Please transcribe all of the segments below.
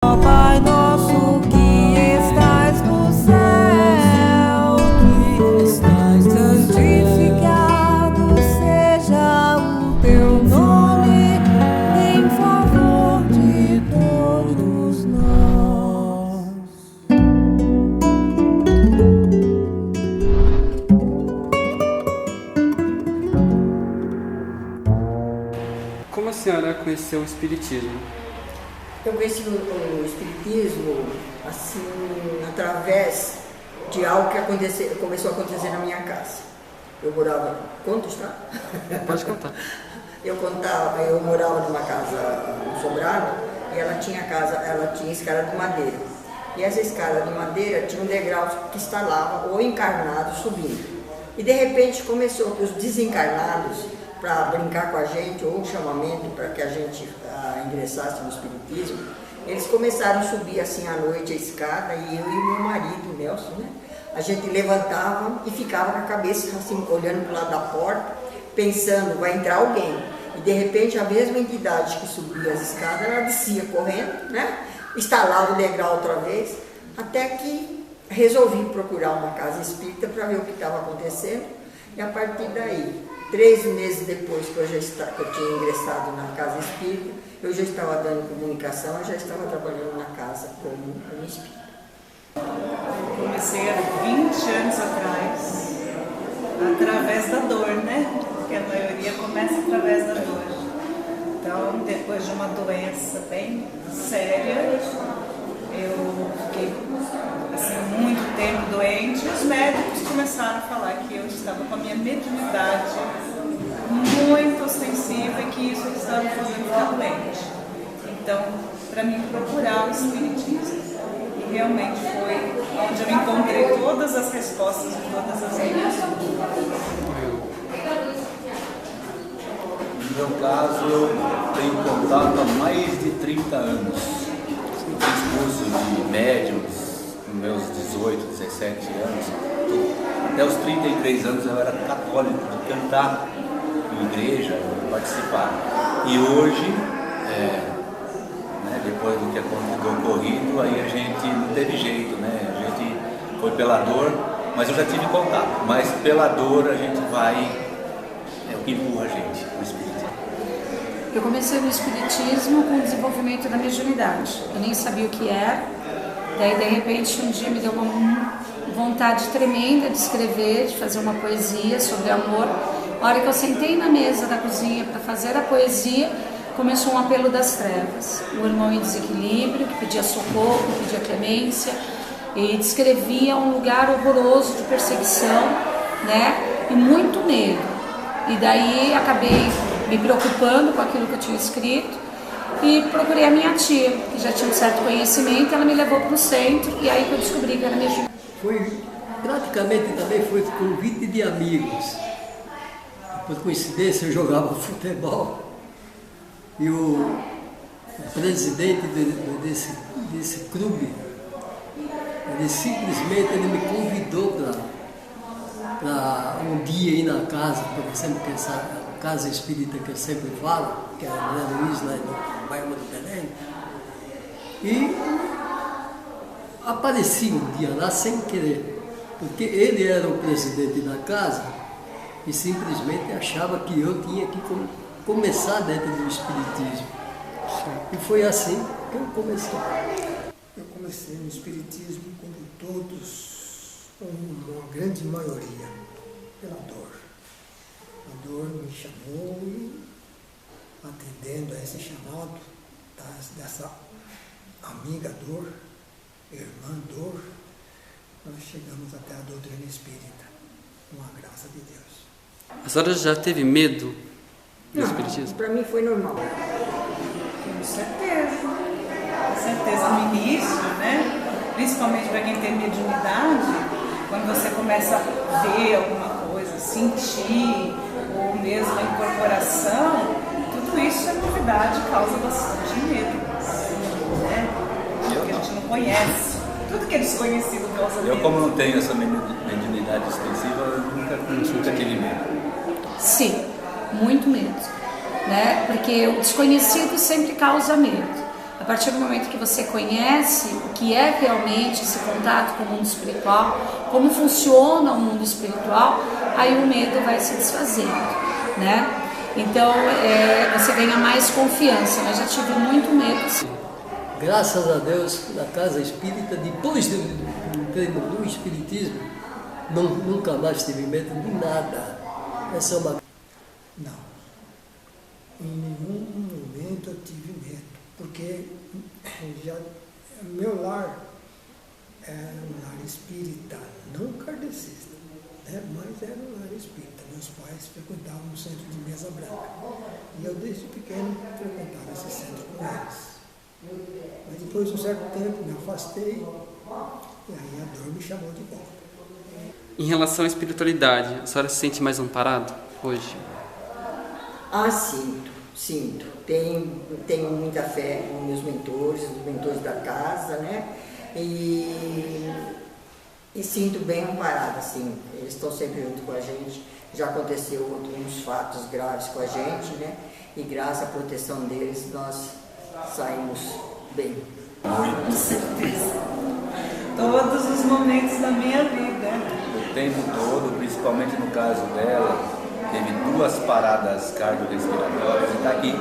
Pai nosso que estás no céu, santificado seja o teu nome, em favor de todos nós. Como a senhora conheceu o Espiritismo? Eu conheci o Espiritismo assim, através de algo que começou a acontecer na minha casa. Eu morava... Conta, está? Pode contar. Eu morava numa casa sobrada e ela tinha escada de madeira. E essa escada de madeira tinha um degrau que instalava o encarnado subindo. E de repente começou que os desencarnados, para brincar com a gente, ou um chamamento para que a gente ingressasse no Espiritismo, eles começaram a subir assim à noite a escada, e eu e meu marido, Nelson, né? A gente levantava e ficava com a cabeça assim, olhando para o lado da porta, pensando, vai entrar alguém. E de repente a mesma entidade que subia as escadas, ela descia correndo, né? Instalava o degrau outra vez, até que resolvi procurar uma casa espírita para ver o que estava acontecendo, e a partir daí, 3 meses depois que eu tinha ingressado na casa espírita, eu já estava dando comunicação, eu já estava trabalhando na casa como espírita. Comecei há 20 anos atrás, através da dor, né? Porque a maioria começa através da dor. Então, depois de uma doença bem séria, eu fiquei assim, muito tempo doente, e os médicos começaram a falar que eu estava com a minha mediunidade muito ostensiva e que isso estava me fazendo ficar doente. Então, para mim procurar o Espiritismo. E realmente foi onde eu encontrei todas as respostas de todas as minhas dúvidas. No meu caso, eu tenho contato há mais de 30 anos. Fiz curso de médiums nos meus 18, 17 anos. Até os 33 anos eu era católico, de cantar em igreja, participar. E hoje, depois do que aconteceu ocorrido, aí a gente não teve jeito, né? A gente foi pela dor, mas eu já tive contato. Mas pela dor a gente vai, é o que empurra a gente, o Espiritismo. Eu comecei no Espiritismo com o desenvolvimento da mediunidade. Eu nem sabia o que era. Daí, de repente, um dia me deu uma vontade tremenda de escrever, de fazer uma poesia sobre amor. A hora que eu sentei na mesa da cozinha para fazer a poesia, começou um apelo das trevas. Um irmão em desequilíbrio, que pedia socorro, que pedia clemência, e descrevia um lugar horroroso de perseguição, né? E muito medo. E daí acabei me preocupando com aquilo que eu tinha escrito e procurei a minha tia, que já tinha um certo conhecimento. Ela me levou para o centro e aí que eu descobri que era mediunidade. Praticamente também foi convite de amigos. Por coincidência eu jogava futebol e o presidente desse clube, ele simplesmente me convidou para um dia ir na casa, por exemplo, que essa casa espírita que eu sempre falo, que é a Ana Luiz, lá no bairro do Belém, e apareci um dia lá sem querer, porque ele era o presidente da casa e simplesmente achava que eu tinha que começar dentro do Espiritismo. E foi assim que eu comecei. Eu comecei no Espiritismo como todos, uma grande maioria, pela dor. A dor me chamou e, atendendo a esse chamado dessa amiga dor, irmã dor, nós chegamos até a doutrina espírita, com a graça de Deus. A senhora já teve medo do Espiritismo? Para mim foi normal. Com certeza. Com certeza, no início, né? Principalmente para quem tem mediunidade, quando você começa a ver alguma coisa, sentir, ou mesmo a incorporação, tudo isso é novidade, causa bastante medo, né? Porque a gente não conhece. Tudo que é desconhecido causa medo. Eu, como não tenho essa mediunidade extensiva, eu nunca tive medo. Sim, muito medo, né? Porque o desconhecido sempre causa medo. A partir do momento que você conhece o que é realmente esse contato com o mundo espiritual, como funciona o mundo espiritual, aí o medo vai se desfazendo, né? Então, você ganha mais confiança. Eu já tive muito medo, sim. Graças a Deus, na casa espírita, depois do treino do espiritismo, nunca mais tive medo de nada. Essa é uma... Não. Em nenhum momento eu tive medo, porque meu lar era um lar espírita, não kardecista, né? Mas era um lar espírita. Meus pais frequentavam o centro de Mesa Branca. E eu, desde pequeno, frequentava esse centro com eles. Mas depois de um certo tempo me afastei, e aí a dor me chamou de volta. Em relação à espiritualidade, a senhora se sente mais amparada hoje? Ah, sinto. Tenho muita fé nos meus mentores, nos mentores da casa, né? E sinto bem amparada, assim. Eles estão sempre junto com a gente. Já aconteceu uns fatos graves com a gente, né? E graças à proteção deles, nós saímos bem. Com certeza. Todos os momentos da minha vida. O tempo todo, principalmente no caso dela, teve 2 paradas cardiorrespiratórias e está aqui.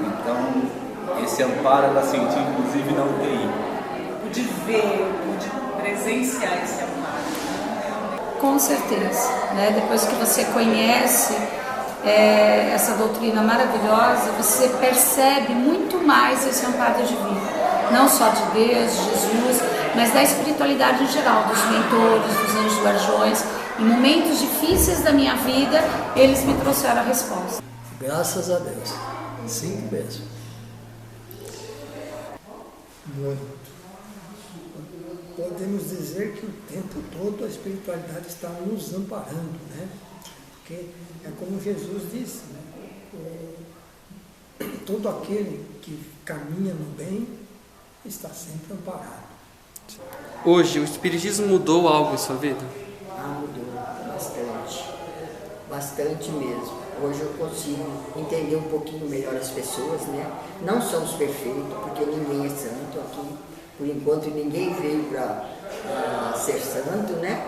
Então, esse amparo ela sentiu, inclusive, na UTI. Pude ver, pude presenciar esse amparo. Com certeza, né? Depois que você conhece essa doutrina maravilhosa, você percebe muito mais esse amparo divino, não só de Deus, de Jesus, mas da espiritualidade em geral, dos mentores, dos anjos guardiões. Em momentos difíceis da minha vida, eles me trouxeram a resposta. Graças a Deus, sim mesmo. Muito. Podemos dizer que o tempo todo a espiritualidade está nos amparando, né? Porque é como Jesus disse, né? Todo aquele que caminha no bem está sempre amparado. Hoje, o espiritismo mudou algo em sua vida? Ah, mudou bastante. Bastante mesmo. Hoje eu consigo entender um pouquinho melhor as pessoas, né? Não somos perfeitos, porque ninguém é santo aqui. Por enquanto ninguém veio para ser santo, né?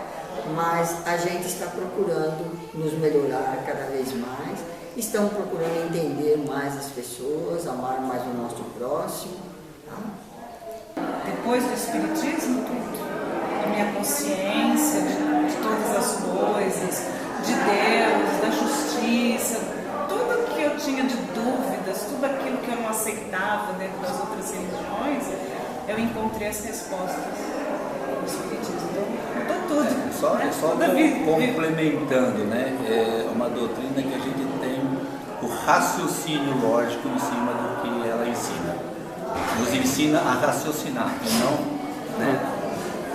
Mas a gente está procurando nos melhorar cada vez mais. Estamos procurando entender mais as pessoas, amar mais o nosso próximo. Tá? Depois do espiritismo, tudo. A minha consciência de todas as coisas, de Deus, da justiça, tudo que eu tinha de dúvidas, tudo aquilo que eu não aceitava dentro das outras religiões, eu encontrei as respostas no espiritismo. Então, mudou tudo. Só Toda complementando, né? É uma doutrina que a gente tem o raciocínio lógico em cima do que ela ensina. Nos ensina a raciocinar, não, né?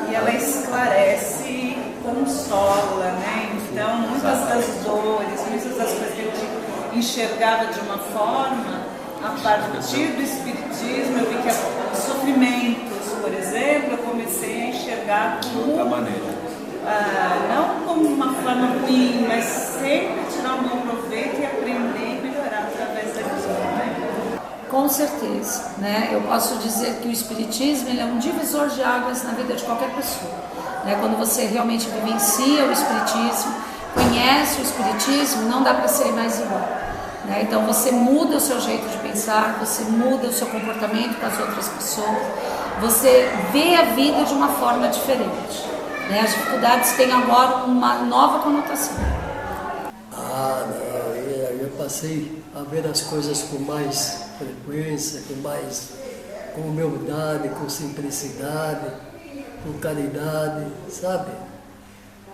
E ela esclarece e consola, né? Então, muitas das dores, muitas das coisas que eu enxergava de uma forma, a partir do espiritismo, eu vi que os sofrimentos, por exemplo, eu comecei a enxergar de outra maneira. Não como uma forma ruim, mas sempre tirar um bom proveito e aprender e melhorar através da visão, né? Com certeza, né? Eu posso dizer que o espiritismo ele é um divisor de águas na vida de qualquer pessoa, né? Quando você realmente vivencia o espiritismo, conhece o espiritismo, não dá para ser mais igual, né? Então você muda o seu jeito de pensar, você muda o seu comportamento com as outras pessoas, você vê a vida de uma forma diferente, né? As dificuldades têm agora uma nova conotação. Eu passei a ver as coisas com mais frequência, com humildade, com simplicidade, com caridade, sabe?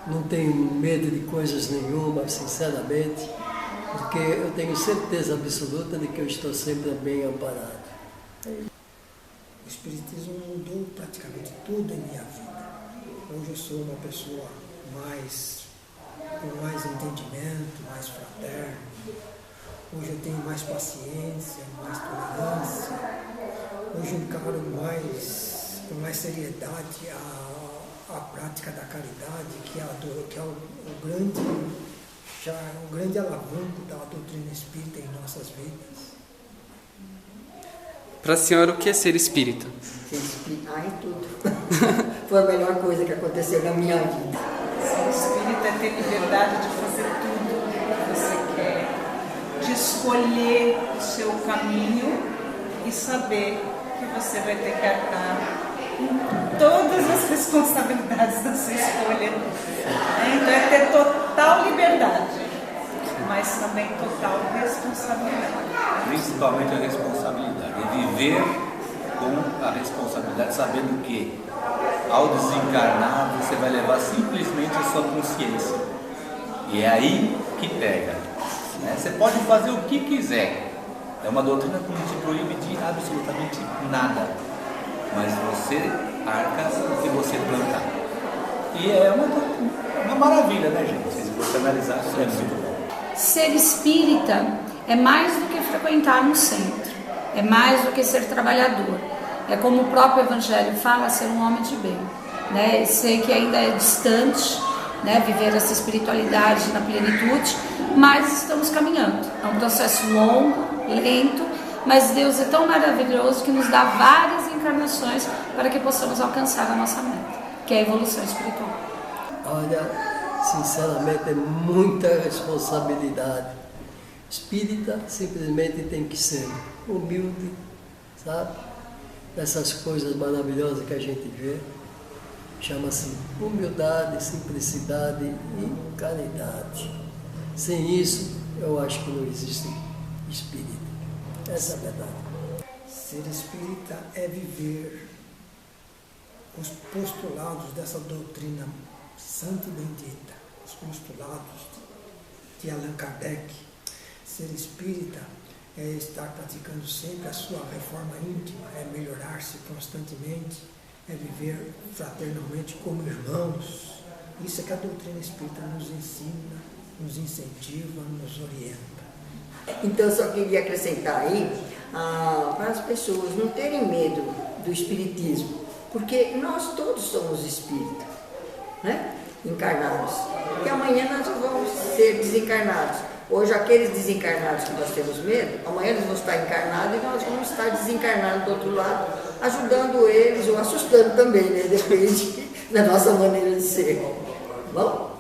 Não tenho medo de coisas nenhuma, sinceramente, porque eu tenho certeza absoluta de que eu estou sempre bem amparado. O Espiritismo mudou praticamente tudo em minha vida. Hoje eu sou uma pessoa com mais entendimento, mais fraterno. Hoje eu tenho mais paciência, mais tolerância. Hoje eu encaro com mais seriedade a prática da caridade, que é o grande alavanco da doutrina espírita em nossas vidas. Para a senhora, o que é ser espírita? Ai, tudo. Foi a melhor coisa que aconteceu na minha vida. Ser espírita é ter liberdade de fazer tudo o que você quer, de escolher o seu caminho e saber que você vai ter que arcar com todas as responsabilidades da sua escolha. Então é ter total liberdade, mas também total responsabilidade. Principalmente a responsabilidade, é viver com a responsabilidade, sabendo que ao desencarnar você vai levar simplesmente a sua consciência, e é aí que pega, né? Você pode fazer o que quiser, é uma doutrina que não te proíbe de absolutamente nada, mas você arca o que você plantar, e é uma maravilha, né, gente? Se você analisar, isso é muito bom. Ser espírita é mais do que frequentar um centro, é mais do que ser trabalhador, é como o próprio Evangelho fala, ser um homem de bem, né? Sei que ainda é distante, né, viver essa espiritualidade na plenitude, mas estamos caminhando, é um processo longo, lento, mas Deus é tão maravilhoso que nos dá várias encarnações para que possamos alcançar a nossa meta, que é a evolução espiritual. Olha, sinceramente é muita responsabilidade. Espírita simplesmente tem que ser humilde, sabe? Essas coisas maravilhosas que a gente vê, chama-se humildade, simplicidade e caridade. Sem isso, eu acho que não existe espírita. Essa é a verdade. Ser espírita é viver os postulados dessa doutrina santa e bendita, os postulados de Allan Kardec. Ser espírita é estar praticando sempre a sua reforma íntima, é melhorar-se constantemente, é viver fraternalmente como irmãos. Isso é que a doutrina espírita nos ensina, nos incentiva, nos orienta. Então, eu só queria acrescentar aí para as pessoas não terem medo do espiritismo, porque nós todos somos espíritas, né? Encarnados. E amanhã nós vamos ser desencarnados. Hoje, aqueles desencarnados que nós temos medo, amanhã eles vão estar encarnados e nós vamos estar desencarnados do outro lado, ajudando eles ou assustando também, né? Depende da nossa maneira de ser. Bom?